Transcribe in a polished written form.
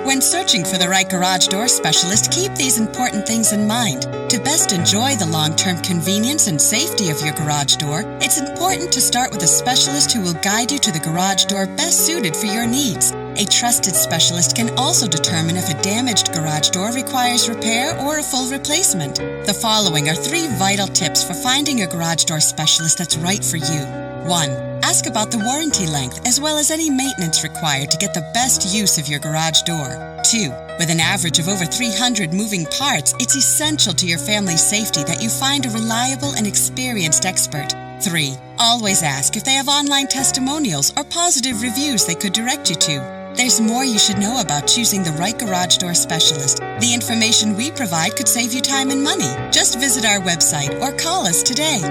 When searching for the right garage door specialist, keep these important things in mind. To best enjoy the long-term convenience and safety of your garage door, it's important to start with a specialist who will guide you to the garage door best suited for your needs. A trusted specialist can also determine if a damaged garage door requires repair or a full replacement. The following are 3 vital tips for finding a garage door specialist that's right for you. 1. Ask about the warranty length as well as any maintenance required to get the best use of your garage door. 2. With an average of over 300 moving parts, it's essential to your family's safety that you find a reliable and experienced expert. 3. Always ask if they have online testimonials or positive reviews they could direct you to. There's more you should know about choosing the right garage door specialist. The information we provide could save you time and money. Just visit our website or call us today.